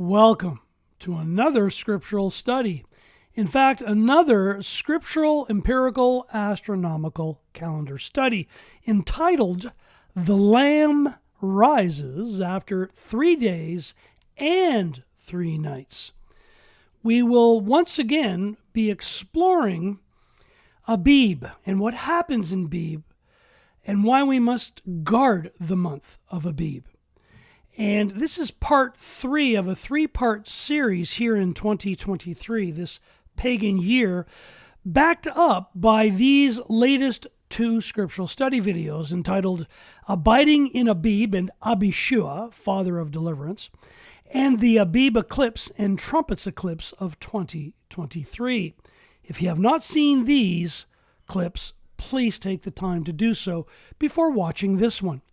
Welcome to another scriptural study. In fact, another scriptural, empirical, astronomical calendar study entitled The Lamb Rises After 3 Days and 3 Nights. We will once again be exploring ABIB and what happens in ABIB and why we must guard the month of ABIB. And this is part 3 of a 3-part series here in 2023, this pagan year, backed up by these latest 2 scriptural study videos entitled Abiding in ABIB and Abishua, Father of Deliverance, and the ABIB Eclipse and Trumpets Eclipse of 2023. If you have not seen these clips, please take the time to do so before watching this one.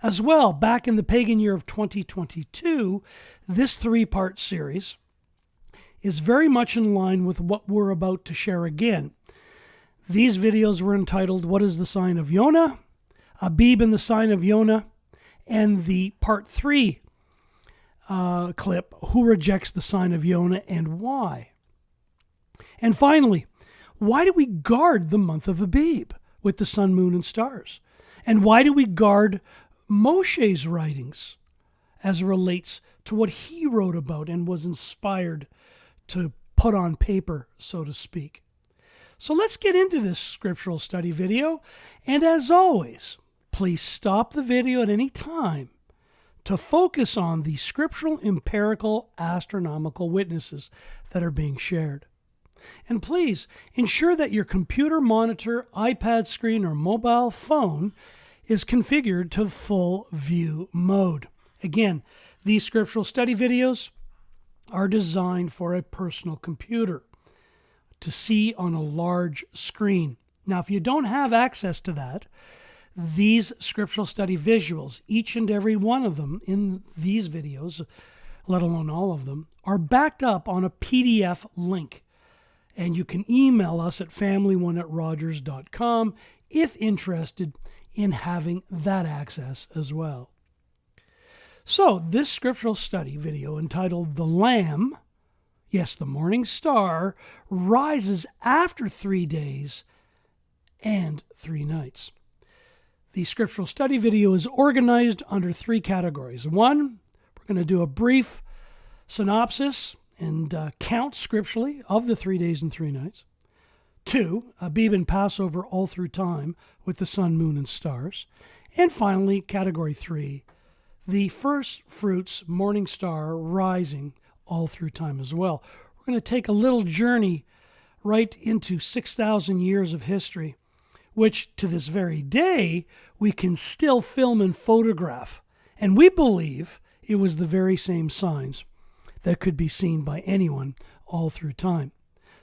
As well, back in the pagan year of 2022, this 3-part series is very much in line with what we're about to share again. These videos were entitled, What is the Sign of Jonah? ABIB and the Sign of Jonah, and the part 3 clip, Who Rejects the Sign of Jonah and Why? And finally, why do we guard the month of ABIB with the sun, moon, and stars? And why do we guard Moshe's writings as it relates to what he wrote about and was inspired to put on paper, so to speak? So let's get into this scriptural study video. And as always, please stop the video at any time to focus on the scriptural, empirical, astronomical witnesses that are being shared. And please ensure that your computer, monitor, iPad screen, or mobile phone is configured to full view mode. Again, these scriptural study videos are designed for a personal computer to see on a large screen. Now, if you don't have access to that, these scriptural study visuals, each and every one of them in these videos, let alone all of them, are backed up on a PDF link. And you can email us at family1@rogers.com if interested in having that access as well. So this scriptural study video entitled The Lamb, yes, the morning star, rises after 3 days and 3 nights. The scriptural study video is organized under 3 categories. 1, we're going to do a brief synopsis and count scripturally of the 3 days and 3 nights. 2, ABIB and Passover all through time with the sun, moon, and stars. And finally, category 3, the first fruits morning star rising all through time as well. We're going to take a little journey right into 6,000 years of history, which to this very day we can still film and photograph. And we believe it was the very same signs that could be seen by anyone all through time.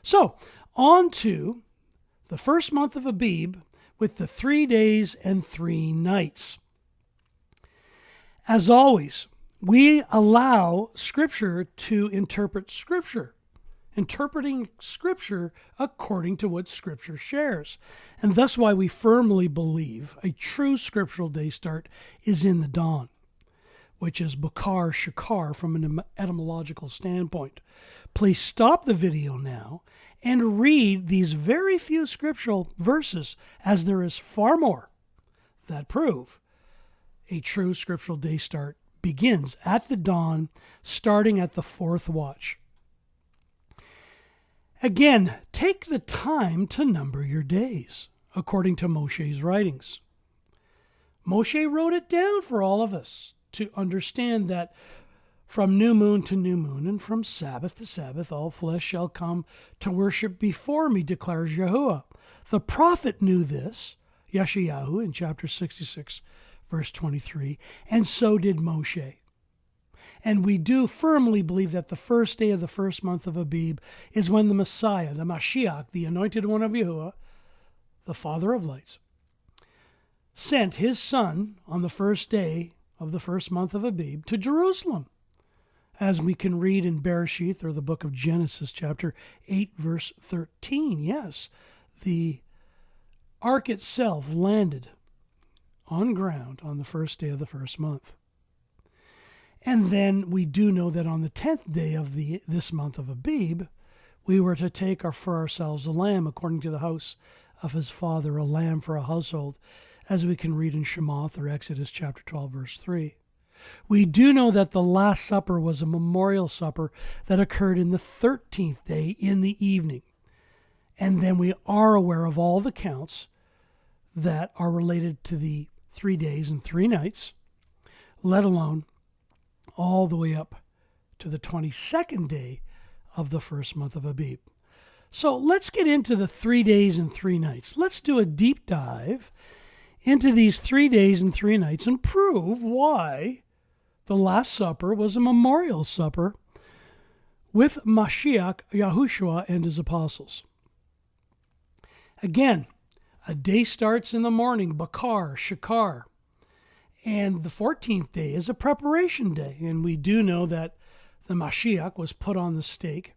So, on to the first month of ABIB with the 3 days and 3 nights. As always, we allow Scripture to interpret Scripture, interpreting Scripture according to what Scripture shares. And that's why we firmly believe a true scriptural day start is in the dawn, which is Bukar Shakar from an etymological standpoint. Please stop the video now and read these very few scriptural verses, as there is far more that prove a true scriptural day start begins at the dawn, starting at the 4th watch. Again, take the time to number your days, according to Moshe's writings. Moshe wrote it down for all of us to understand that from new moon to new moon and from Sabbath to Sabbath, all flesh shall come to worship before me, declares YaHUaH. The prophet knew this, Yeshayahu, in chapter 66, verse 23, and so did Moshe. And we do firmly believe that the first day of the first month of ABIB is when the Messiah, the Mashiach, the anointed one of YaHUaH, the Father of lights, sent his son on the first day of the first month of ABIB to Jerusalem, as we can read in Bereshith, or the book of Genesis, chapter 8, verse 13. Yes, the ark itself landed on ground on the first day of the first month. And then we do know that on the 10th day of this month of Abib, we were to take for ourselves a lamb, according to the house of his father, a lamb for a household, as we can read in Shemoth or Exodus chapter 12, verse 3. We do know that the Last Supper was a memorial supper that occurred in the 13th day in the evening. And then we are aware of all the counts that are related to the 3 days and 3 nights, let alone all the way up to the 22nd day of the first month of Abib. So let's get into the 3 days and 3 nights. Let's do a deep dive into these 3 days and 3 nights and prove why the Last Supper was a memorial supper with Mashiach, Yahushua, and his apostles. Again, a day starts in the morning, Bakar, Shakar, and the 14th day is a preparation day. And we do know that the Mashiach was put on the stake,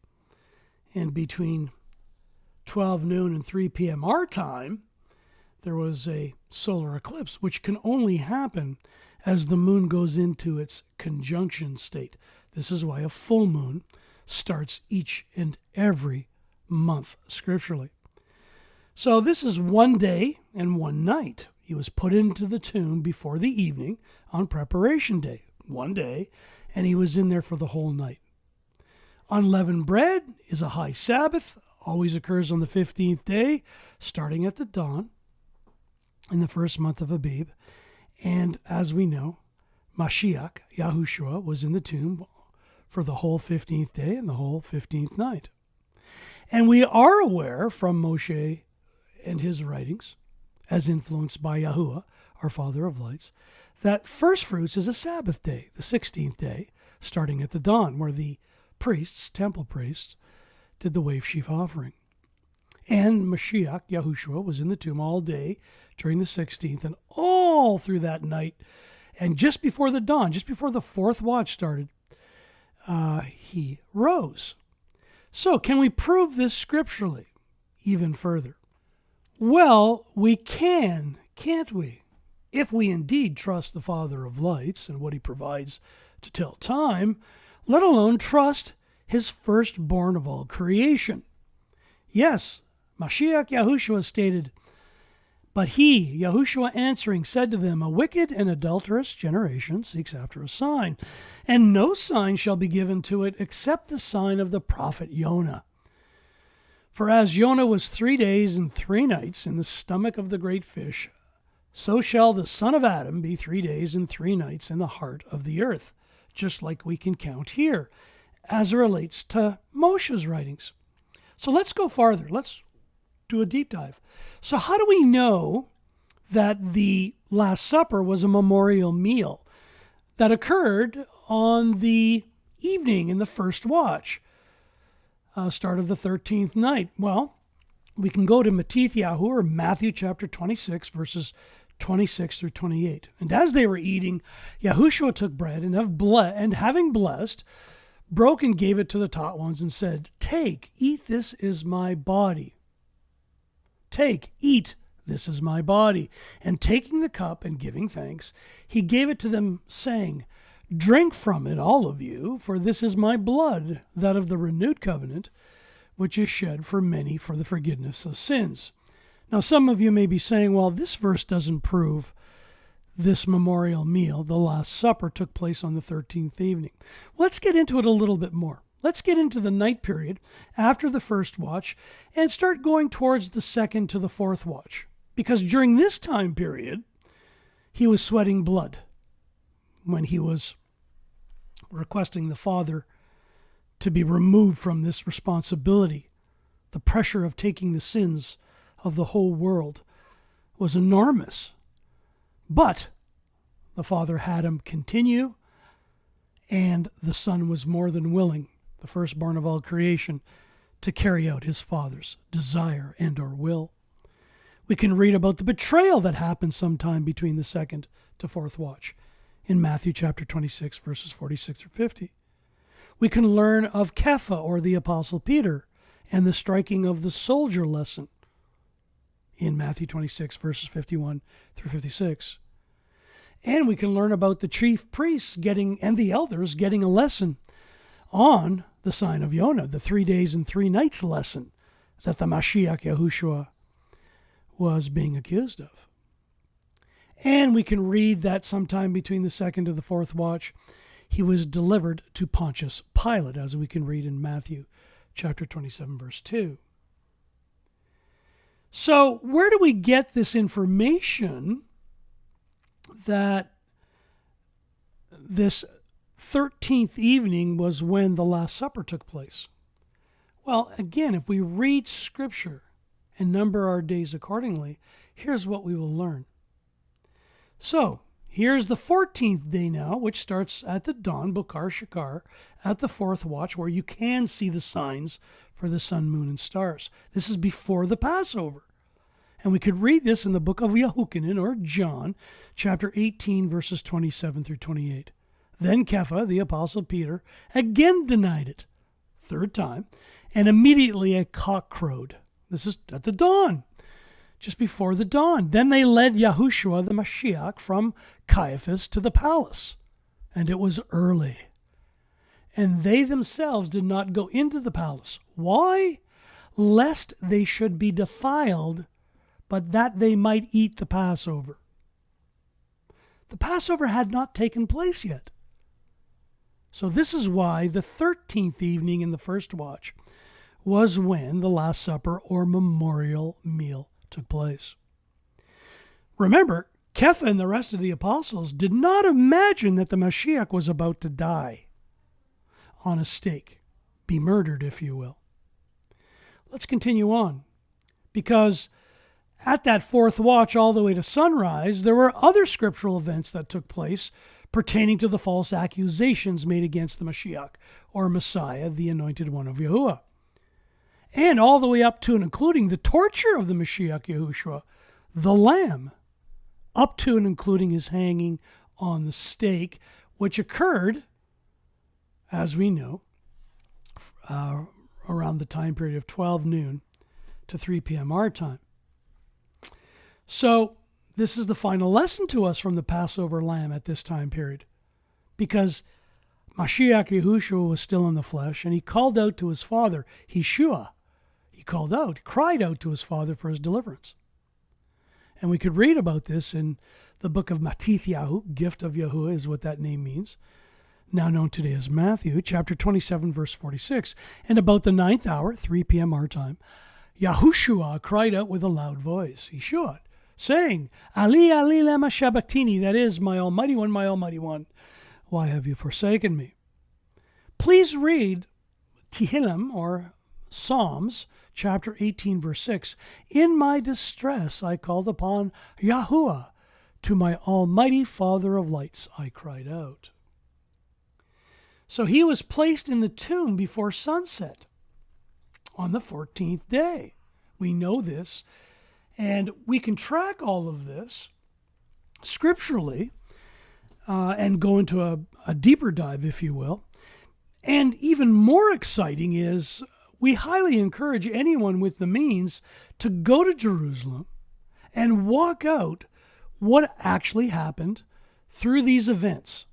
and between 12 noon and 3 p.m. our time, there was a solar eclipse, which can only happen as the moon goes into its conjunction state. This is why a full moon starts each and every month scripturally. So this is 1 day and 1 night. He was put into the tomb before the evening on preparation day, 1 day, and he was in there for the whole night. Unleavened bread is a high Sabbath, always occurs on the 15th day, starting at the dawn in the first month of Abib. And as we know, Mashiach, Yahushua, was in the tomb for the whole 15th day and the whole 15th night. And we are aware from Moshe and his writings, as influenced by YaHUaH, our Father of Lights, that first fruits is a Sabbath day, the 16th day, starting at the dawn, where the priests, temple priests, did the wave sheaf offering. And Mashiach, Yahushua, was in the tomb all day during the 16th and all through that night. And just before the dawn, just before the fourth watch started, he rose. So can we prove this scripturally even further? Well, we can, can't we? If we indeed trust the Father of Lights and what he provides to tell time, let alone trust his firstborn of all creation. Yes, Mashiach Yahushua stated, "But he, Yahushua answering, said to them, A wicked and adulterous generation seeks after a sign, and no sign shall be given to it except the sign of the prophet Jonah. For as Jonah was 3 days and 3 nights in the stomach of the great fish, so shall the Son of Adam be 3 days and 3 nights in the heart of the earth," just like we can count here, as it relates to Moshe's writings. So let's go farther. Let's do a deep dive. So how do we know that the Last Supper was a memorial meal that occurred on the evening in the first watch, start of the 13th night? Well, we can go to Matthew or Matthew chapter 26, verses 26 through 28. And as they were eating, Yahushua took bread and having blessed, broke and gave it to the taught ones and said, "Take, eat, this is my body. Take, eat, this is my body." And taking the cup and giving thanks, he gave it to them, saying, "Drink from it, all of you, for this is my blood, that of the renewed covenant, which is shed for many for the forgiveness of sins." Now, some of you may be saying, well, this verse doesn't prove this memorial meal, the Last Supper, took place on the 13th evening. Let's get into it a little bit more. Let's get into the night period after the first watch and start going towards the second to the fourth watch. Because during this time period, he was sweating blood when he was requesting the Father to be removed from this responsibility. The pressure of taking the sins of the whole world was enormous. But the Father had him continue, and the Son was more than willing, the firstborn of all creation, to carry out his Father's desire and or will. We can read about the betrayal that happened sometime between the second to fourth watch in Matthew chapter 26, verses 46 through 50. We can learn of Kepha, or the Apostle Peter, and the striking of the soldier lesson in Matthew 26, verses 51 through 56. And we can learn about the chief priests and the elders getting a lesson on the sign of Jonah, the 3 days and 3 nights lesson that the Mashiach Yahushua was being accused of. And we can read that sometime between the second to the fourth watch, he was delivered to Pontius Pilate, as we can read in Matthew chapter 27, verse 2. So where do we get this information that this 13th evening was when the Last Supper took place? Well, again, if we read Scripture and number our days accordingly, here's what we will learn. So, here's the 14th day now, which starts at the dawn, Bokar Shakar, at the fourth watch, where you can see the signs for the sun, moon, and stars. This is before the Passover. And we could read this in the book of YaHUaH, or John, chapter 18, verses 27 through 28. Then Kepha, the apostle Peter, again denied it, third time, and immediately a cock crowed. This is at the dawn, just before the dawn. Then they led Yahushua the Mashiach from Caiaphas to the palace, and it was early. And they themselves did not go into the palace. Why? Lest they should be defiled, but that they might eat the Passover. The Passover had not taken place yet. So this is why the 13th evening in the first watch was when the Last Supper or memorial meal took place. Remember, Kepha and the rest of the apostles did not imagine that the Mashiach was about to die on a stake, be murdered, if you will. Let's continue on, because at that fourth watch all the way to sunrise, there were other scriptural events that took place pertaining to the false accusations made against the Mashiach, or Messiah, the anointed one of YaHUaH. And all the way up to and including the torture of the Mashiach Yahushua, the Lamb, up to and including his hanging on the stake, which occurred, as we know, around the time period of 12 noon to 3 p.m. our time. So this is the final lesson to us from the Passover Lamb at this time period, because Mashiach Yahushua was still in the flesh, and he called out to his Father, YaHUaH. He cried out to his Father for his deliverance. And we could read about this in the book of Matithyahu, Gift of YaHUaH is what that name means, now known today as Matthew, chapter 27, verse 46. And about the 9th hour, 3 p.m. our time, Yahushua cried out with a loud voice, YaHUaH, saying, Ali, Ali, lama sabachthani, that is, my Almighty One, why have you forsaken me? Please read Tehillim, or Psalms, chapter 18, verse 6. In my distress I called upon YaHUaH. To my Almighty Father of lights I cried out. So he was placed in the tomb before sunset on the 14th day. We know this, and we can track all of this scripturally and go into a deeper dive, if you will. And even more exciting is we highly encourage anyone with the means to go to Jerusalem and walk out what actually happened through these events,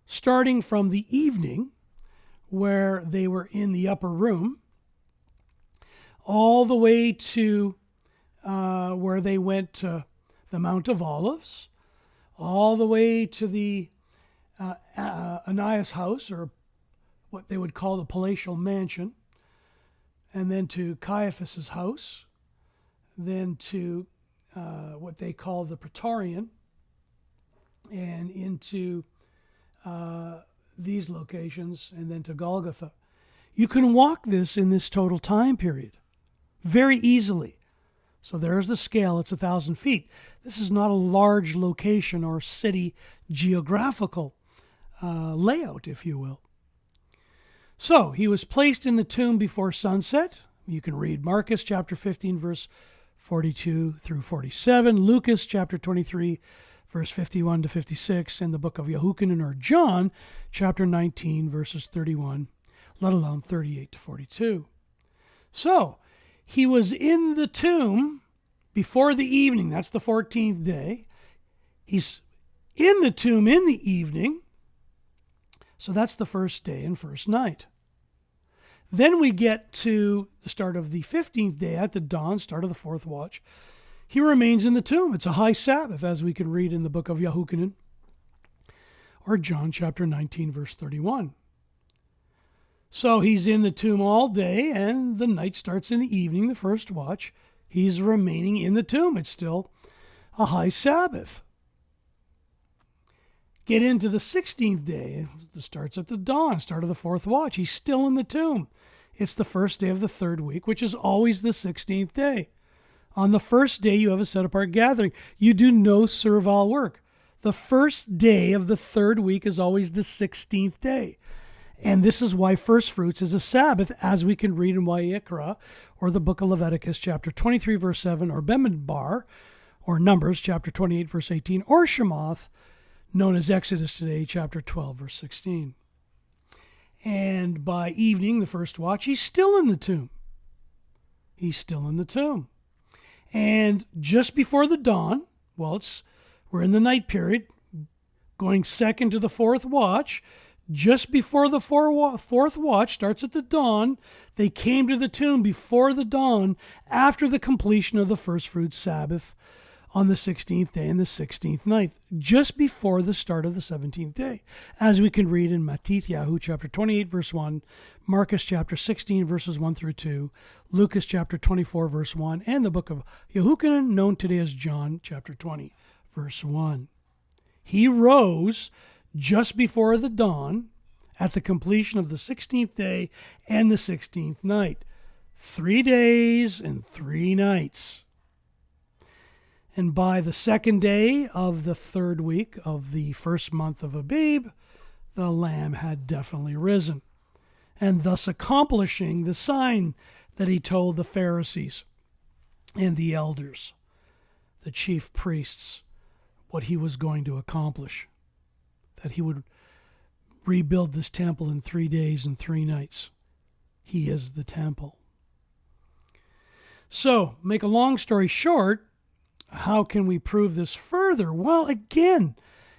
starting from the evening where they were in the upper room, all the way to where they went to the Mount of Olives, all the way to the Ananias house, or what they would call the palatial mansion, and then to Caiaphas's house, then to what they call the Praetorian, and into these locations, and then to Golgotha. You can walk this in this total time period very easily. So there's the scale, it's 1,000 feet. This is not a large location or city geographical layout, if you will. So he was placed in the tomb before sunset. You can read Marcus chapter 15, verse 42 through 47, Lucas chapter 23, verse 51 to 56, and the book of YaHUaH, or John chapter 19, verses 31, let alone 38 to 42. So he was in the tomb before the evening. That's the 14th day. He's in the tomb in the evening. So that's the first day and first night. Then we get to the start of the 15th day at the dawn, start of the fourth watch. He remains in the tomb. It's a high Sabbath, as we can read in the book of YaHUaH, or John chapter 19, verse 31. So he's in the tomb all day, and the night starts in the evening, the first watch. He's remaining in the tomb. It's still a high Sabbath. Get into the 16th day. It starts at the dawn, start of the fourth watch. He's still in the tomb. It's the first day of the third week, which is always the 16th day. On the first day, you have a set-apart gathering. You do no servile work. The first day of the third week is always the 16th day. And this is why first fruits is a Sabbath, as we can read in YaHUaH, or the book of Leviticus, chapter 23, verse 7, or Bemidbar, or Numbers, chapter 28, verse 18, or Shemoth, known as Exodus today, chapter 12, verse 16. And by evening, the first watch, he's still in the tomb. He's still in the tomb. And just before the dawn, we're in the night period, going second to the fourth watch. Just before the fourth watch starts at the dawn, they came to the tomb before the dawn, after the completion of the first fruits Sabbath on the 16th day and the 16th night, just before the start of the 17th day, as we can read in Matthew chapter 28, verse 1, Marcus chapter 16, verses 1 through 2, Lucas chapter 24, verse 1, and the book of YaHUaH, known today as John chapter 20, verse 1. He rose just before the dawn at the completion of the 16th day and the 16th night. 3 days and 3 nights. And by the second day of the third week of the first month of Abib, the Lamb had definitely risen, and thus accomplishing the sign that he told the Pharisees and the elders, the chief priests, what he was going to accomplish, that he would rebuild this temple in 3 days and 3 nights. He is the temple. So, make a long story short, how can we prove this further? Well, again,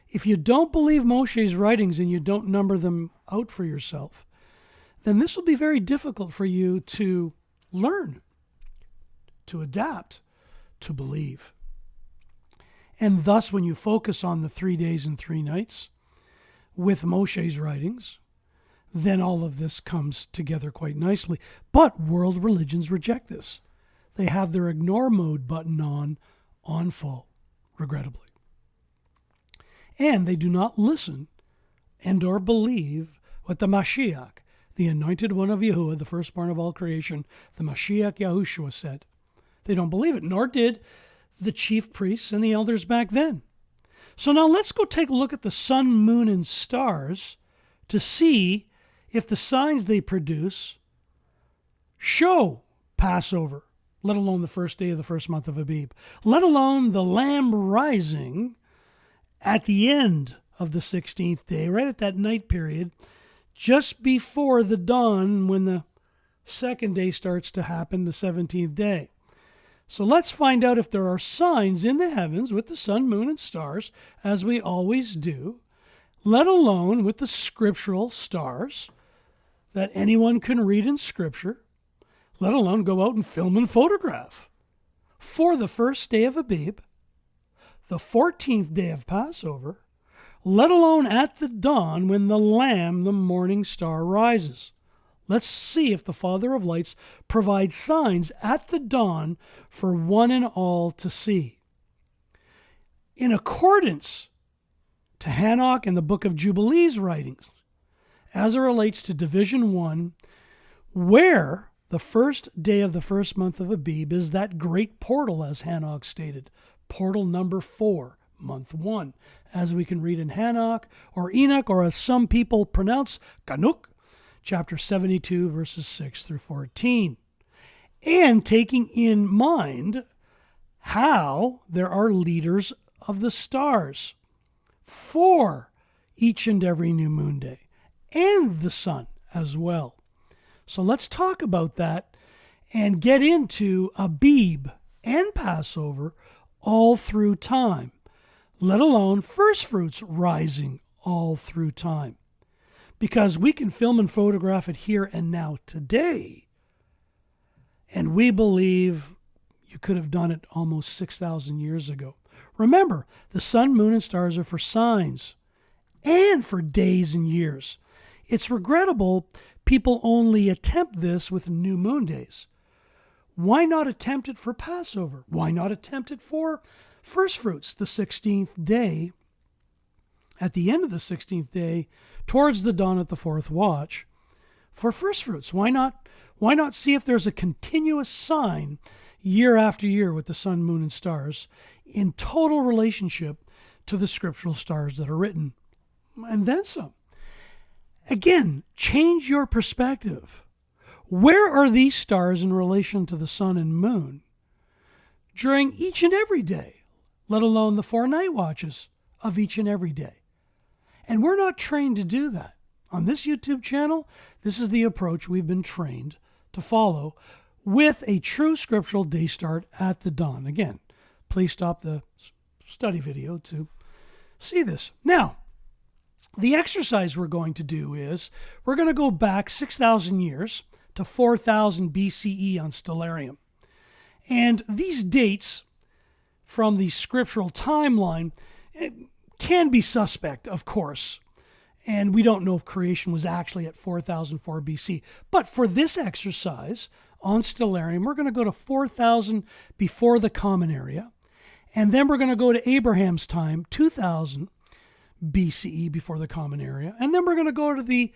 if you don't believe Moshe's writings and you don't number them out for yourself, then this will be very difficult for you to learn, to adapt, to believe. And thus, when you focus on the 3 days and 3 nights with Moshe's writings, then all of this comes together quite nicely. But world religions reject this. They have their ignore mode button on full, regrettably. And they do not listen and or believe what the Mashiach, the anointed one of YaHUaH, the firstborn of all creation, the Mashiach Yahushua said. They don't believe it, nor did the chief priests and the elders back then. So now let's go take a look at the sun, moon, and stars to see if the signs they produce show Passover, let alone the first day of the first month of Abib, let alone the Lamb rising at the end of the 16th day, right at that night period, just before the dawn when the second day starts to happen, the 17th day. So let's find out if there are signs in the heavens with the sun, moon, and stars, as we always do, let alone with the scriptural stars that anyone can read in Scripture, let alone go out and film and photograph. For the first day of Abib, the 14th day of Passover, let alone at the dawn when the Lamb, the morning star, rises. Let's see if the Father of Lights provides signs at the dawn for one and all to see. In accordance to Hanok and the Book of Jubilees writings, as it relates to Division 1, where the first day of the first month of Abib is that great portal, as Hanok stated, portal number 4, month 1, as we can read in Hanok or Enoch, or as some people pronounce, Kanuk, chapter 72, verses 6 through 14. And taking in mind how there are leaders of the stars for each and every new moon day, and the sun as well. So let's talk about that and get into Abib and Passover all through time. let alone first fruits rising all through time. Because we can film and photograph it here and now today. And we believe you could have done it almost 6,000 years ago. Remember, the sun, moon, and stars are for signs and for days and years. It's regrettable people only attempt this with new moon days. Why not attempt it for Passover? Why not attempt it for first fruits, the 16th day, at the end of the 16th day, towards the dawn at the fourth watch, for first fruits? Why not see if there's a continuous sign year after year with the sun, moon, and stars in total relationship to the scriptural stars that are written, and then some? Again, change your perspective. Where are these stars in relation to the sun and moon during each and every day, let alone the 4 night watches of each and every day? And we're not trained to do that. On this YouTube channel, this is the approach we've been trained to follow with a true scriptural day start at the dawn. Again, please stop the study video to see this. Now, the exercise we're going to do is we're going to go back 6,000 years to 4000 BCE on Stellarium. And these dates from the scriptural timeline can be suspect, of course. And we don't know if creation was actually at 4004 BC. But for this exercise on Stellarium, we're going to go to 4000 before the Common Era. And then we're going to go to Abraham's time, 2000 BCE before the Common Era. And then we're going to go to the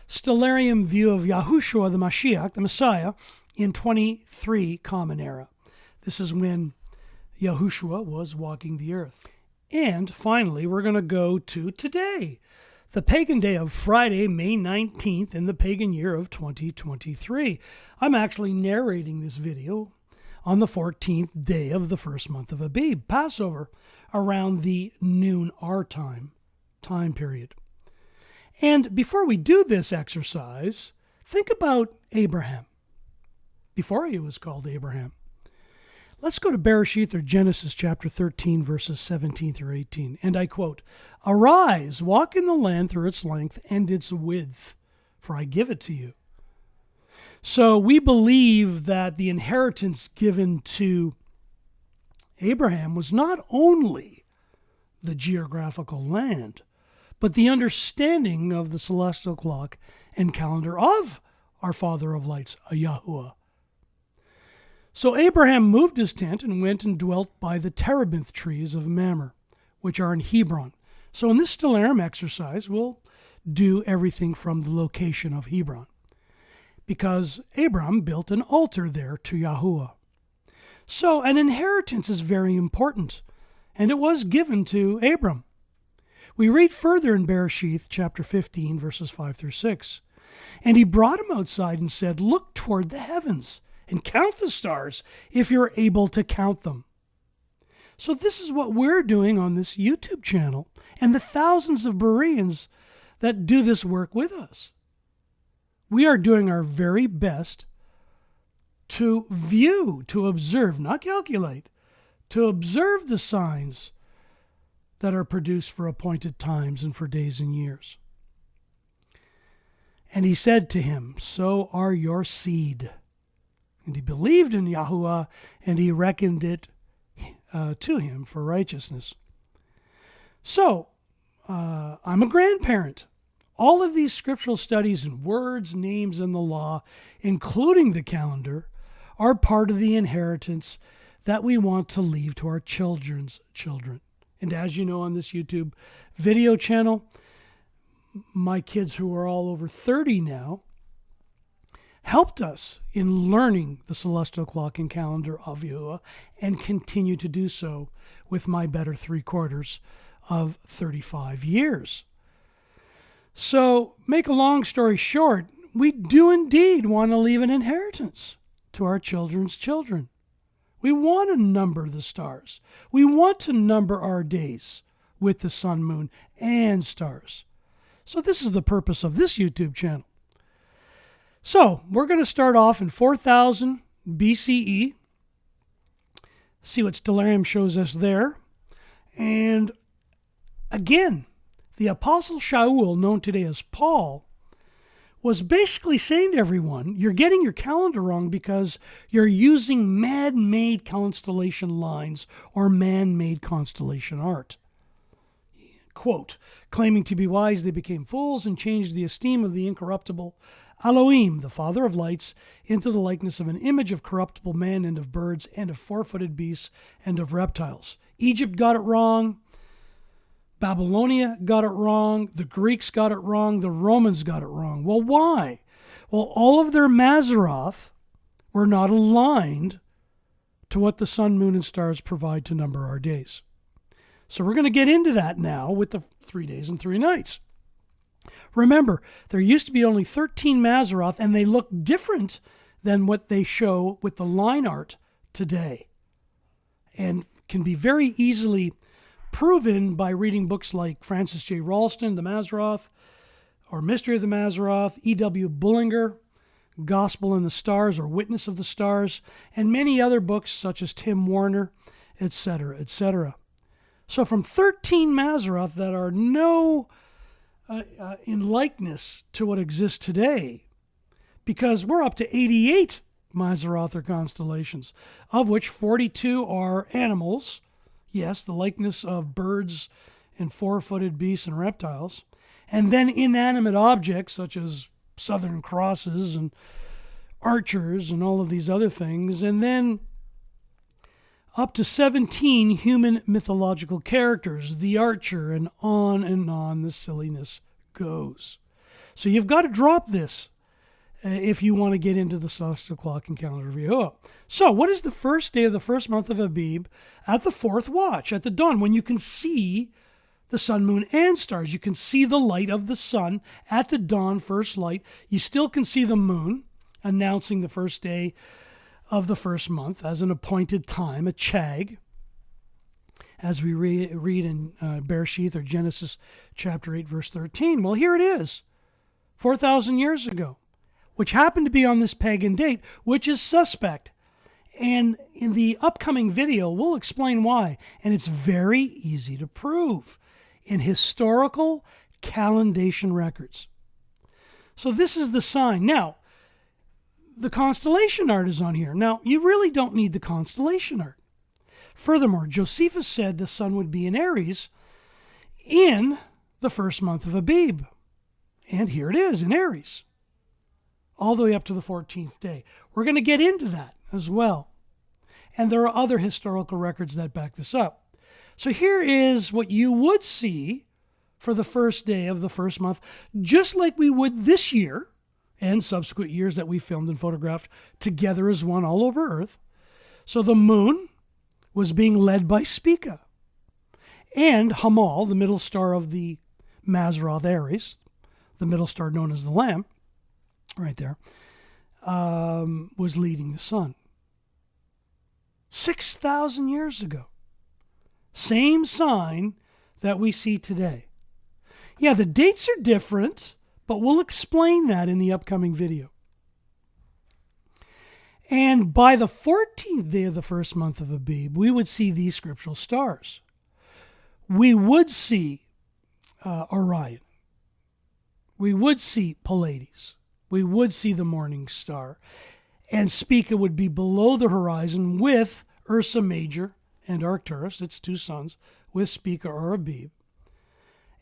Stellarium view of YaHUaH, the Mashiach, the Messiah, in 23 Common Era. This is when YaHUaH was walking the earth. And finally, we're going to go to today, the pagan day of Friday, May 19th, in the pagan year of 2023. I'm actually narrating this video on the 14th day of the first month of ABIB, Passover, around the noon our time period. And before we do this exercise, think about Abraham, before he was called Abraham. Let's go to Bereshith, or Genesis chapter 13, verses 17 through 18. And I quote, "Arise, walk in the land through its length and its width, for I give it to you." So we believe that the inheritance given to Abraham was not only the geographical land, but the understanding of the celestial clock and calendar of our Father of Lights, YaHUaH. So Abraham moved his tent and went and dwelt by the terebinth trees of Mamre, which are in Hebron. So in this Stellarium exercise, we'll do everything from the location of Hebron, because Abraham built an altar there to YaHUaH. So an inheritance is very important, and it was given to Abram. We read further in Bereshith chapter 15, verses 5 through 6. "And he brought him outside and said, 'Look toward the heavens and count the stars if you're able to count them.'" So this is what we're doing on this YouTube channel and the thousands of Bereans that do this work with us. We are doing our very best to view, to observe, not calculate, to observe the signs that are produced for appointed times and for days and years. "And he said to him, 'So are your seed.' And he believed in YaHUaH, and he reckoned it to him for righteousness." So, I'm a grandparent. All of these scriptural studies in words, names, and the law, including the calendar, are part of the inheritance that we want to leave to our children's children. And as you know, on this YouTube video channel, my kids, who are all over 30 now, helped us in learning the celestial clock and calendar of YaHUaH, and continue to do so with my better 3/4 of 35 years. So, make a long story short, we do indeed want to leave an inheritance to our children's children. We want to number the stars. We want to number our days with the sun, moon, and stars. So this is the purpose of this YouTube channel. So we're going to start off in 4000 BCE. See what Stellarium shows us there. And again, the Apostle Shaul, known today as Paul, was basically saying to everyone, you're getting your calendar wrong because you're using man-made constellation lines or man-made constellation art. Quote, claiming to be wise, they became fools and changed the esteem of the incorruptible Elohim, the Father of lights, into the likeness of an image of corruptible man and of birds and of four-footed beasts and of reptiles. Egypt got it wrong. Babylonia got it wrong. The Greeks got it wrong. The Romans got it wrong. Well, why? Well, all of their Mazzaroth were not aligned to what the sun, moon, and stars provide to number our days. So we're going to get into that now with the 3 days and 3 nights. Remember, there used to be only 13 Mazzaroth, and they look different than what they show with the line art today, and can be very easily proven by reading books like Francis J. Ralston, The Mazzaroth, or Mystery of the Mazzaroth, E.W. Bullinger, Gospel in the Stars, or Witness of the Stars, and many other books such as Tim Warner, etc., etc. So from 13 Mazzaroth that are in likeness to what exists today, because we're up to 88 Mazzaroth or constellations, of which 42 are animals, yes, the likeness of birds and four-footed beasts and reptiles, and then inanimate objects such as Southern Crosses and archers and all of these other things, and then up to 17 human mythological characters, the archer, and on the silliness goes. So you've got to drop this if you want to get into the celestial clock and calendar of YaHUaH. So what is the first day of the first month of Abib at the fourth watch, at the dawn, when you can see the sun, moon, and stars? You can see the light of the sun at the dawn, first light. You still can see the moon, announcing the first day of the first month as an appointed time, a chag, as we read in Bereshith or Genesis chapter 8, verse 13. Well, here it is, 4,000 years ago, which happened to be on this pagan date, which is suspect. And in the upcoming video, we'll explain why. And it's very easy to prove in historical calendation records. So this is the sign. Now, the constellation art is on here. Now, you really don't need the constellation art. Furthermore, Josephus said the sun would be in Aries in the first month of Abib. And here it is in Aries, all the way up to the 14th day. We're going to get into that as well. And there are other historical records that back this up. So here is what you would see for the first day of the first month, just like we would this year and subsequent years that we filmed and photographed together as one all over Earth. So the moon was being led by Spica. And Hamal, the middle star of the Mazzaroth Aries, the middle star known as the Lamb, right there, was leading the sun. 6,000 years ago. Same sign that we see today. Yeah, the dates are different, but we'll explain that in the upcoming video. And by the 14th day of the first month of Abib, we would see these scriptural stars. We would see Orion. We would see Pleiades. We would see the morning star. And Spica would be below the horizon with Ursa Major and Arcturus, its two sons, with Spica or Abib.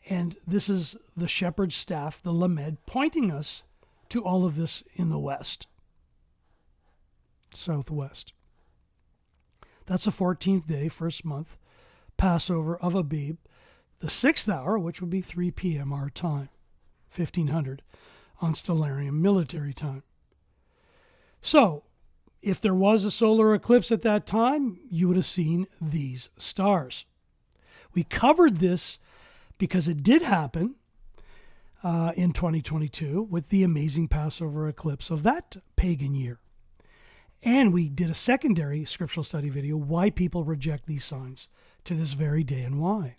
And this is the shepherd's staff, the Lamed, pointing us to all of this in the west, southwest. That's the 14th day, first month, Passover of Abib, the 6th hour, which would be 3 p.m. our time, 1500 on Stellarium military time. So, if there was a solar eclipse at that time, you would have seen these stars. We covered this because it did happen in 2022 with the amazing Passover eclipse of that pagan year. And we did a secondary scriptural study video, why people reject these signs to this very day and why.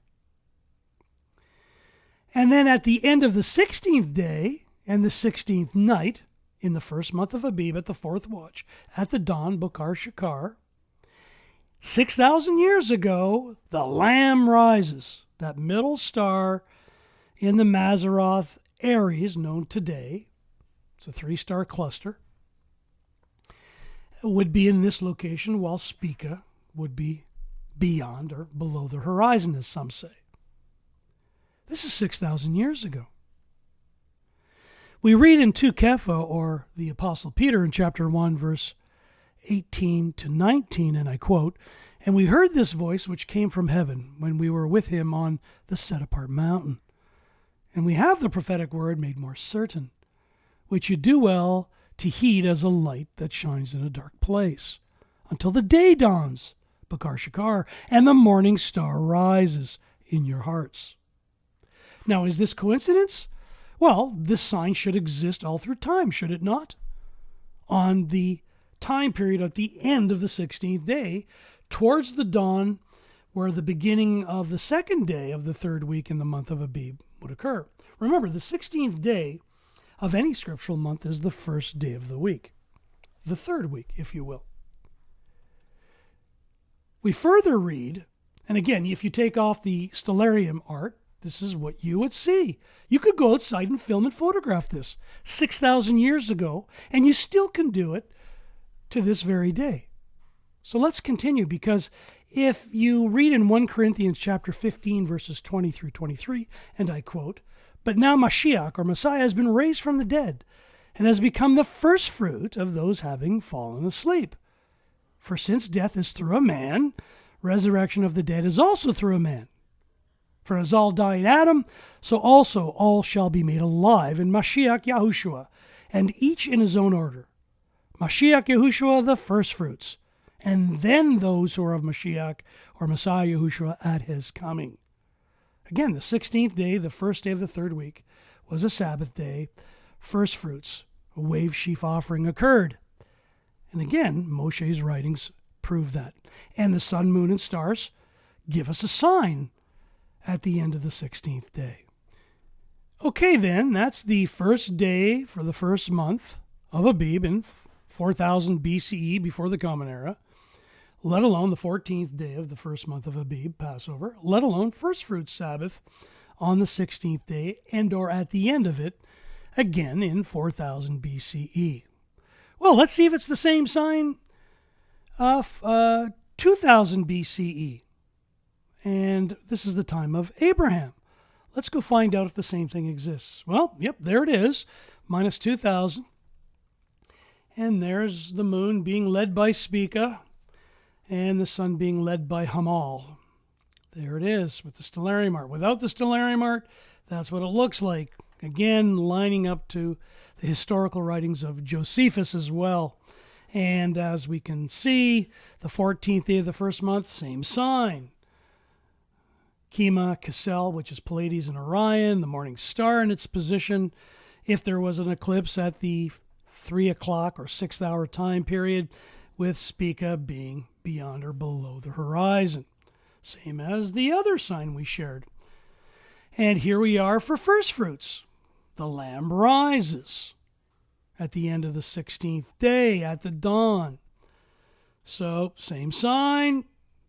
And then at the end of the 16th day and the 16th night, in the first month of Abib at the fourth watch, at the dawn, Bokar Shakar, 6,000 years ago, the Lamb rises. That middle star in the Mazzaroth Aries, known today, it's a 3-star cluster, would be in this location, while Spica would be beyond or below the horizon, as some say. This is 6,000 years ago. We read in 2 Kepha, or the Apostle Peter in chapter 1, verse 18 to 19, and I quote, "And we heard this voice which came from heaven when we were with him on the set-apart mountain. And we have the prophetic word made more certain, which you do well to heed as a light that shines in a dark place, until the day dawns, Bakar Shakar, and the morning star rises in your hearts." Now, is this coincidence? Well, this sign should exist all through time, should it not? On the time period at the end of the 16th day, towards the dawn, where the beginning of the second day of the third week in the month of Abib would occur. Remember, the 16th day of any scriptural month is the first day of the week, the third week, if you will. We further read, and again, if you take off the Stellarium art, this is what you would see. You could go outside and film and photograph this 6,000 years ago, and you still can do it to this very day. So let's continue, because if you read in 1 Corinthians chapter 15, verses 20 through 23, and I quote, "But now Mashiach, or Messiah, has been raised from the dead, and has become the first fruit of those having fallen asleep. For since death is through a man, resurrection of the dead is also through a man. For as all die in Adam, so also all shall be made alive in Mashiach Yahushua, and each in his own order. Mashiach Yahushua the first fruits, and then those who are of Mashiach, or Messiah Yahushua, at his coming." Again, the 16th day, the first day of the third week, was a Sabbath day. First fruits, a wave sheaf offering, occurred. And again, Moshe's writings prove that. And the sun, moon, and stars give us a sign at the end of the 16th day. Okay, then, that's the first day for the first month of Abib in 4000 BCE, before the Common Era, let alone the 14th day of the first month of Abib, Passover, let alone first fruits Sabbath on the 16th day, and or at the end of it, again in 4000 BCE. Well, let's see if it's the same sign of 2000 BCE. And this is the time of Abraham. Let's go find out if the same thing exists. Well, yep, there it is, minus 2000. And there's the moon being led by Spica, and the sun being led by Hamal. There it is with the Stellarium art. Without the Stellarium art, that's what it looks like. Again, lining up to the historical writings of Josephus as well. And as we can see, the 14th day of the first month, same sign. Kima, Cassel, which is Pleiades and Orion, the morning star in its position. If there was an eclipse at the 3 o'clock or 6th hour time period, with Spica being beyond or below the horizon. Same as the other sign we shared. And here we are for first fruits. The Lamb rises at the end of the 16th day at the dawn. So, same sign.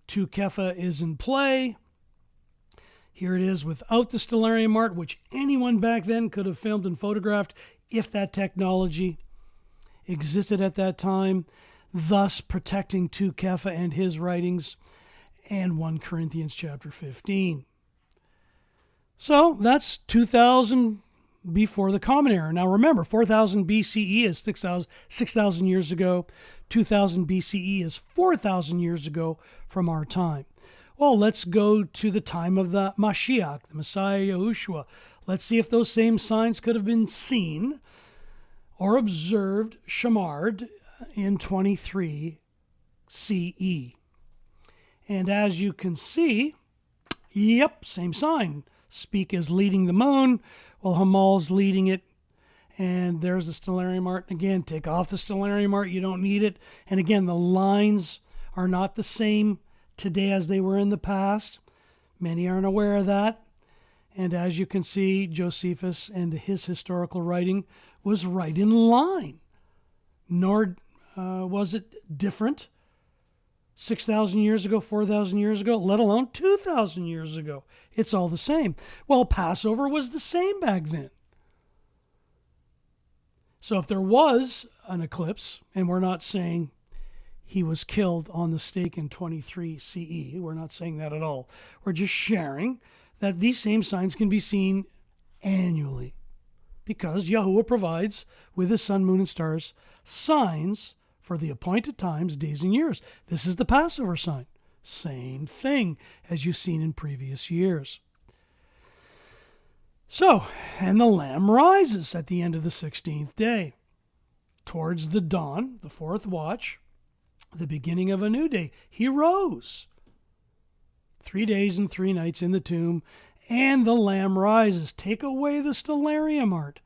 2 Kepha is in play. Here it is without the Stellarium art, which anyone back then could have filmed and photographed if that technology existed at that time, thus protecting 2 Kepha and his writings and 1 Corinthians chapter 15. So that's 2000 before the Common Era. Now remember, 4000 BCE is 6,000 years ago. 2000 BCE is 4,000 years ago from our time. Well, let's go to the time of the Mashiach, the Messiah Yahushua. Let's see if those same signs could have been seen or observed, shamarred, in 23 CE. And as you can see, yep, same sign. Spica is leading the moon, while Hamal's leading it. And there's the Stellarium art. Again, take off the Stellarium art. You don't need it. And again, the lines are not the same today as they were in the past. Many aren't aware of that. And as you can see, Josephus and his historical writing was right in line. Nor was it different 6,000 years ago, 4,000 years ago, let alone 2,000 years ago. It's all the same. Well, Passover was the same back then. So if there was an eclipse, and we're not saying he was killed on the stake in 23 CE, we're not saying that at all. We're just sharing that these same signs can be seen annually because YaHUaH provides with his sun, moon, and stars signs for the appointed times, days, and years. This is the Passover sign. Same thing as you've seen in previous years. So, and the Lamb rises at the end of the 16th day, towards the dawn, the fourth watch, the beginning of a new day. He rose. 3 days and 3 nights in the tomb, and the Lamb rises. Take away the Stellarium art.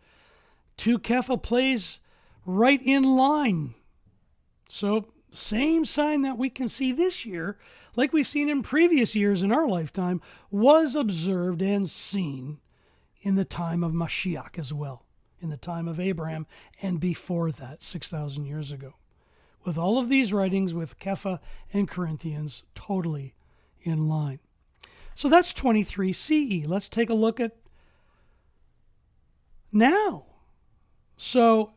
2 Kepha plays right in line. So, same sign that we can see this year, like we've seen in previous years in our lifetime, was observed and seen in the time of Mashiach as well, in the time of Abraham, and before that, 6,000 years ago. With all of these writings, with Kepha and Corinthians, totally in line. So that's 23 CE. Let's take a look at now. So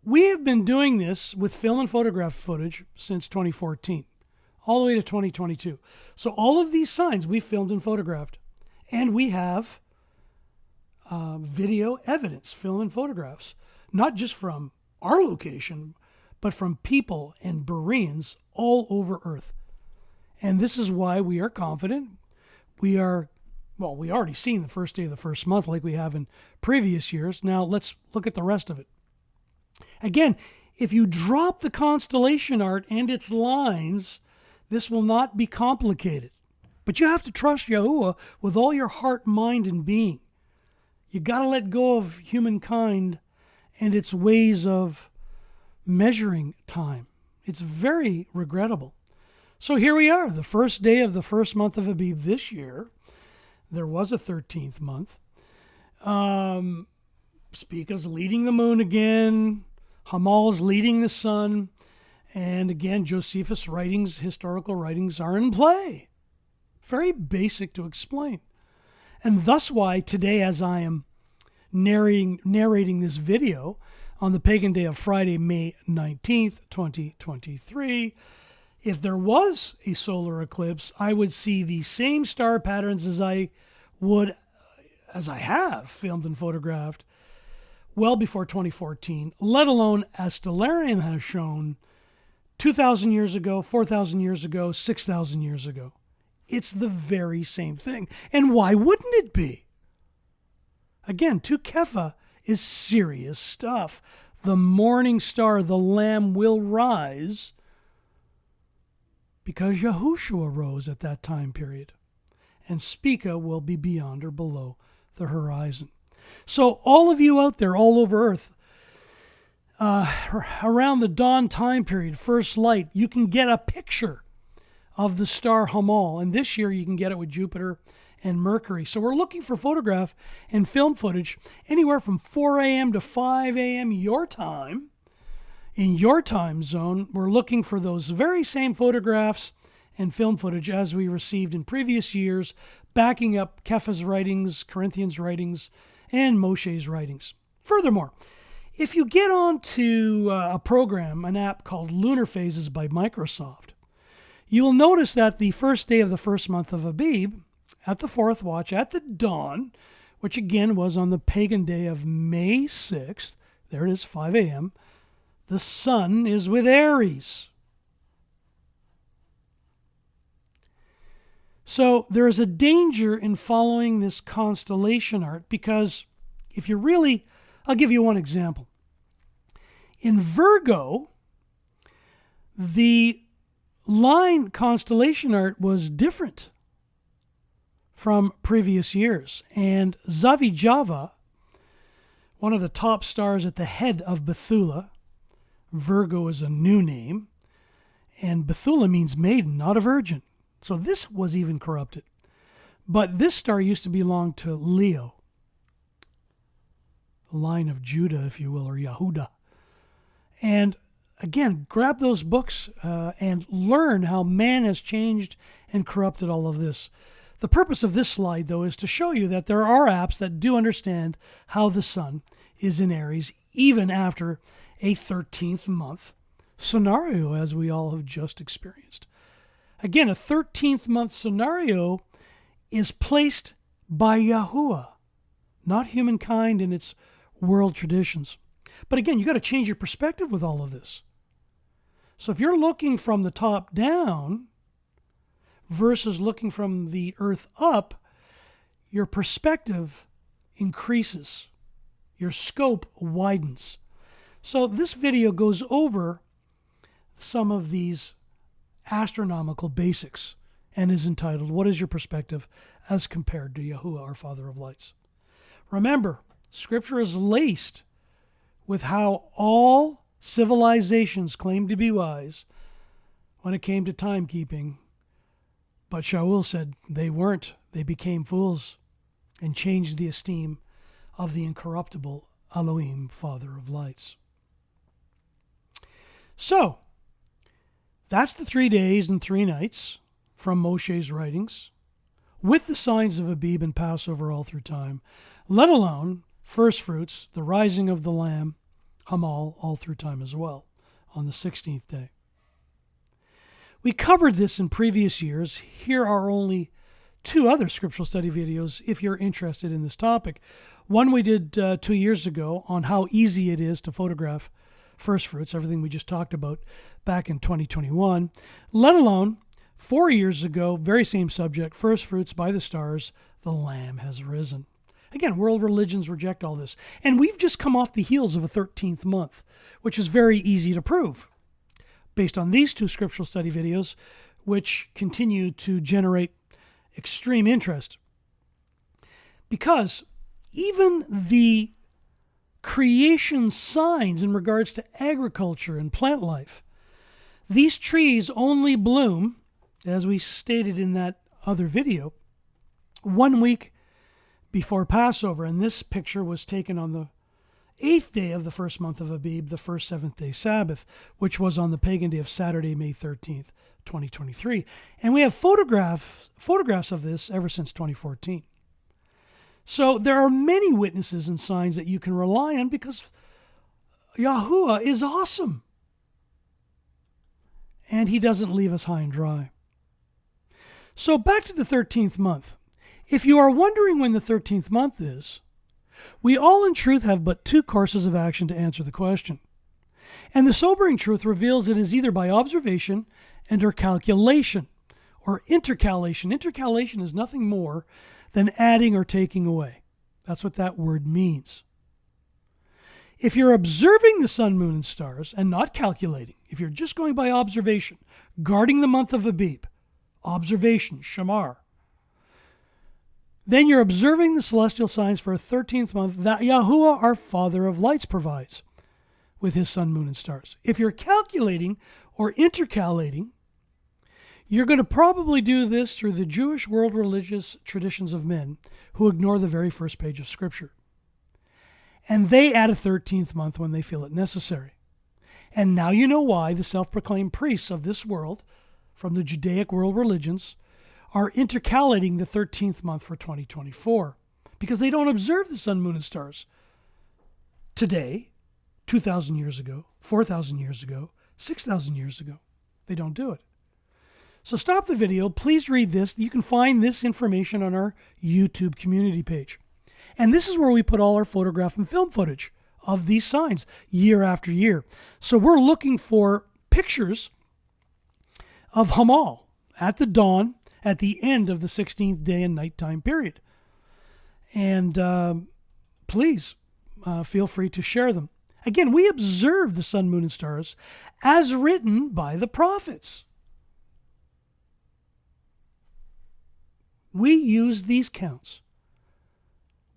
we have been doing this with film and photograph footage since 2014, all the way to 2022. So all of these signs we filmed and photographed, and we have video evidence, film and photographs, not just from our location, but from people and Bereans all over Earth. And this is why we are confident. We already seen the first day of the first month like we have in previous years. Now let's look at the rest of it. Again, if you drop the constellation art and its lines, this will not be complicated. But you have to trust YaHUaH with all your heart, mind, and being. You got to let go of humankind and its ways of measuring time. It's very regrettable. So here we are, the first day of the first month of ABIB this year. There was a 13th month. Spica's leading the moon again. Hamal's leading the sun. And again, Josephus' writings, historical writings, are in play. Very basic to explain. And thus why today, as I am narrating this video on the pagan day of Friday, May 19th, 2023, if there was a solar eclipse, I would see the same star patterns as I have filmed and photographed well before 2014, let alone as Stellarium has shown 2,000 years ago, 4,000 years ago, 6,000 years ago. It's the very same thing. And why wouldn't it be? Again, 2 Kepha is serious stuff. The morning star, the Lamb, will rise because Yahushua rose at that time period. And Spica will be beyond or below the horizon. So all of you out there all over Earth, around the dawn time period, first light, you can get a picture of the star Hamal. And this year you can get it with Jupiter and Mercury. So we're looking for photograph and film footage anywhere from 4 a.m. to 5 a.m. your time. In your time zone, we're looking for those very same photographs and film footage as we received in previous years, backing up Kepha's writings, Corinthians' writings, and Moshe's writings. Furthermore, if you get onto a program, an app called Lunar Phases by Microsoft, you will notice that the first day of the first month of ABIB, at the fourth watch, at the dawn, which again was on the pagan day of May 6th, there it is, 5 a.m., the sun is with Aries. So there is a danger in following this constellation art because if you really, I'll give you one example. In Virgo, the line constellation art was different from previous years. And Zavijava, one of the top stars at the head of Bethula, Virgo is a new name, and Bethula means maiden, not a virgin. So this was even corrupted. But this star used to belong to Leo, the line of Judah, if you will, or Yehuda. And again, grab those books and learn how man has changed and corrupted all of this. The purpose of this slide, though, is to show you that there are apps that do understand how the sun is in Aries, even after a 13th month scenario, as we all have just experienced. Again, a 13th month scenario is placed by YaHUaH, not humankind in its world traditions. But again, you got to change your perspective with all of this. So if you're looking from the top down versus looking from the earth up, your perspective increases. Your scope widens. So this video goes over some of these astronomical basics and is entitled, What is Your Perspective as Compared to YaHUaH, our Father of Lights? Remember, Scripture is laced with how all civilizations claimed to be wise when it came to timekeeping. But Shaul said they weren't. They became fools and changed the esteem of the incorruptible Elohim, Father of Lights. So, that's the 3 days and 3 nights from Moshe's writings, with the signs of Abib and Passover all through time, let alone first fruits, the rising of the Lamb, Hamal, all through time as well, on the 16th day. We covered this in previous years. Here are only 2 other scriptural study videos if you're interested in this topic. One we did 2 years ago on how easy it is to photograph first fruits, everything we just talked about back in 2021, let alone 4 years ago, very same subject, first fruits by the stars, the Lamb has risen. Again, world religions reject all this. And we've just come off the heels of a 13th month, which is very easy to prove based on these 2 scriptural study videos, which continue to generate extreme interest. Because even the creation signs in regards to agriculture and plant life, these trees only bloom, as we stated in that other video, 1 week before Passover. And this picture was taken on the 8th day of the first month of Abib, the first 7th-day Sabbath, which was on the pagan day of Saturday, May 13th, 2023. And we have photographs of this ever since 2014. So there are many witnesses and signs that you can rely on because YaHUaH is awesome. And he doesn't leave us high and dry. So back to the 13th month. If you are wondering when the 13th month is, we all in truth have but 2 courses of action to answer the question. And the sobering truth reveals it is either by observation and or calculation, or intercalation. Intercalation is nothing more than adding or taking away. That's what that word means. If you're observing the sun, moon, and stars and not calculating, if you're just going by observation, guarding the month of Abib, observation, shamar, then you're observing the celestial signs for a 13th month that YaHUaH, our Father of Lights, provides with his sun, moon, and stars. If you're calculating or intercalating, you're going to probably do this through the Jewish world religious traditions of men who ignore the very first page of Scripture. And they add a 13th month when they feel it necessary. And now you know why the self-proclaimed priests of this world, from the Judaic world religions, are intercalating the 13th month for 2024. Because they don't observe the sun, moon, and stars today, 2,000 years ago, 4,000 years ago, 6,000 years ago. They don't do it. So stop the video. Please read this. You can find this information on our YouTube community page. And this is where we put all our photograph and film footage of these signs year after year. So we're looking for pictures of Hamal at the dawn, at the end of the 16th day and nighttime period. And please feel free to share them. Again, we observe the sun, moon, and stars as written by the prophets. We use these counts.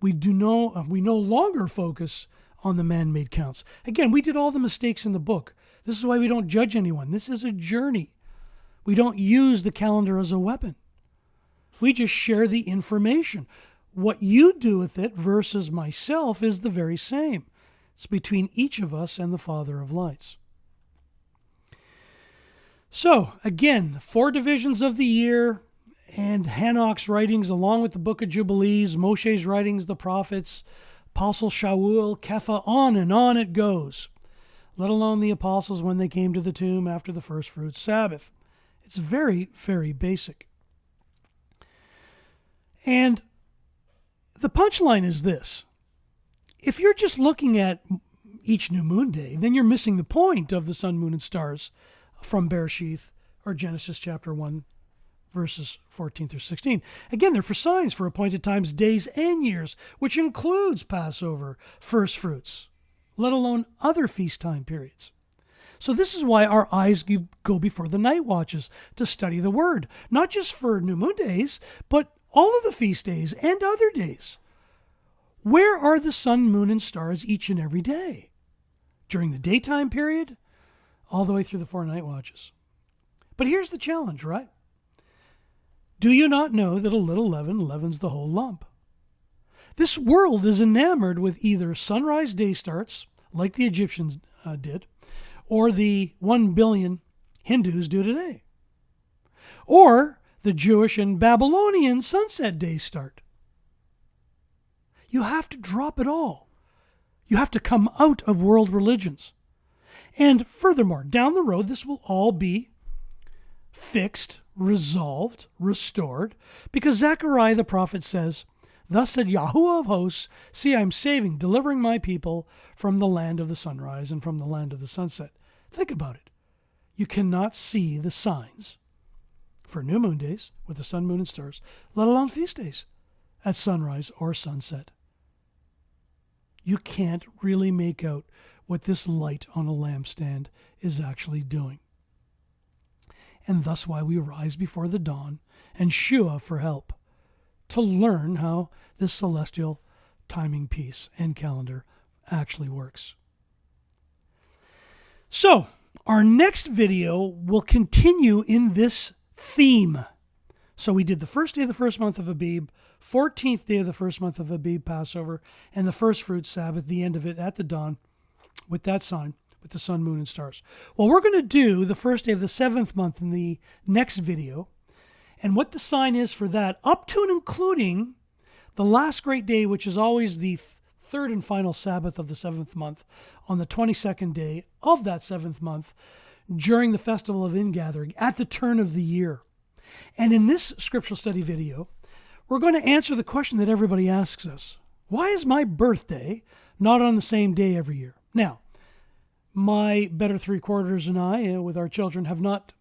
We no longer focus on the man-made counts. Again, we did all the mistakes in the book. This is why we don't judge anyone. This is a journey. We don't use the calendar as a weapon. We just share the information. What you do with it versus myself is the very same. It's between each of us and the Father of Lights. So, again, 4 divisions of the year, and Hanok's writings, along with the Book of Jubilees, Moshe's writings, the prophets, Apostle Shaul, Kepha, on it goes. Let alone the apostles when they came to the tomb after the first fruits Sabbath. It's very, very basic. And the punchline is this. If you're just looking at each new moon day, then you're missing the point of the sun, moon, and stars from Bereshith or Genesis chapter 1, verses 14 through 16. Again, they're for signs for appointed times, days, and years, which includes Passover, first fruits, let alone other feast time periods. So this is why our eyes go before the night watches to study the Word, not just for new moon days, but all of the feast days and other days. Where are the sun, moon, and stars each and every day? During the daytime period, all the way through the 4 night watches. But here's the challenge, right? Do you not know that a little leaven leavens the whole lump? This world is enamored with either sunrise day starts, like the Egyptians did, or the 1 billion Hindus do today, or the Jewish and Babylonian sunset day start. You have to drop it all. You have to come out of world religions. And furthermore, down the road, this will all be fixed, resolved, restored, because Zechariah the prophet says, "Thus said YaHUaH of hosts, see, I'm saving, delivering my people from the land of the sunrise and from the land of the sunset." Think about it. You cannot see the signs for new moon days with the sun, moon, and stars, let alone feast days at sunrise or sunset. You can't really make out what this light on a lampstand is actually doing. And thus why we rise before the dawn and shua for help, to learn how this celestial timing piece and calendar actually works. So, our next video will continue in this theme. So we did the first day of the first month of Abib, 14th day of the first month of Abib, Passover, and the first fruits Sabbath, the end of it at the dawn, with that sign, with the sun, moon, and stars. Well, we're going to do the first day of the 7th month in the next video, and what the sign is for that, up to and including the last great day, which is always the third and final Sabbath of the 7th month, on the 22nd day of that 7th month, during the festival of ingathering, at the turn of the year. And in this scriptural study video, we're going to answer the question that everybody asks us. Why is my birthday not on the same day every year? Now, my better 3/4 and I, with our children, have not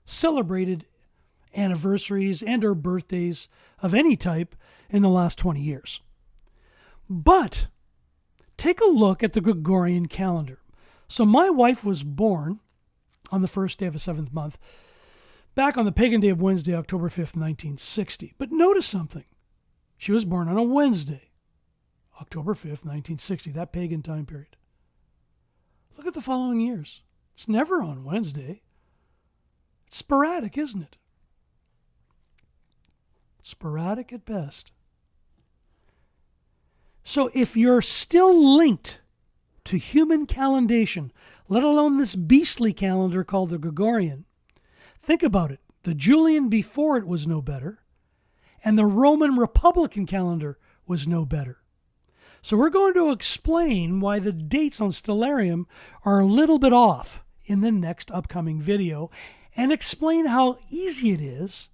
celebrated anniversaries and or birthdays of any type in the last 20 years. But take a look at the Gregorian calendar. So my wife was born on the first day of the 7th month, back on the pagan day of Wednesday, October 5th, 1960. But notice something. She was born on a Wednesday, October 5th, 1960, that pagan time period. Look at the following years. It's never on Wednesday. It's sporadic, isn't it? Sporadic at best. So if you're still linked to human calendation, let alone this beastly calendar called the Gregorian, think about it. The Julian before it was no better, and the Roman Republican calendar was no better. So we're going to explain why the dates on Stellarium are a little bit off in the next upcoming video, and explain how easy it is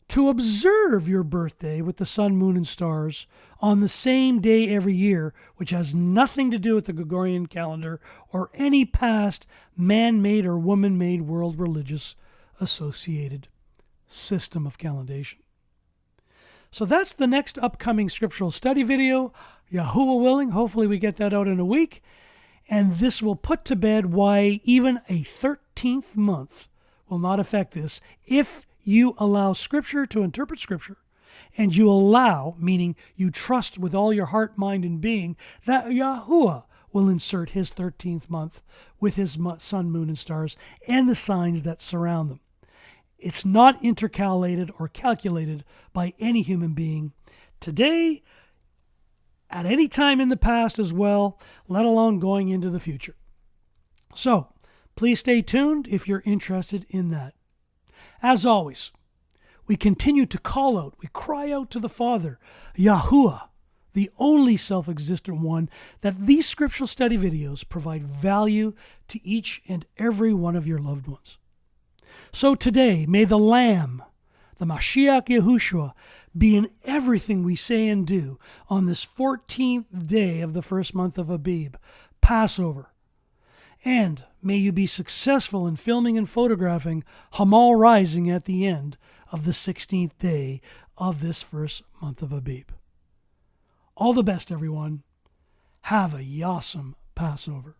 to observe your birthday with the sun, moon, and stars on the same day every year, which has nothing to do with the Gregorian calendar or any past man-made or woman-made world religious associated system of calendation. So that's the next upcoming scriptural study video. YaHUaH willing, hopefully we get that out in a week. And this will put to bed why even a 13th month will not affect this if you allow Scripture to interpret Scripture, and you allow, meaning you trust with all your heart, mind, and being, that YaHUaH will insert his 13th month with his sun, moon, and stars, and the signs that surround them. It's not intercalated or calculated by any human being today, at any time in the past as well, let alone going into the future. So, Please stay tuned if you're interested in that. As always, we continue to call out, we cry out to the Father, YaHUaH, the only self-existent one, that these scriptural study videos provide value to each and every one of your loved ones. So today, may the Lamb, the Mashiach Yahushua, be in everything we say and do on this 14th day of the first month of Abib, Passover. And may you be successful in filming and photographing Hamal rising at the end of the 16th day of this first month of Abib. All the best, everyone. Have a YAHsome Passover.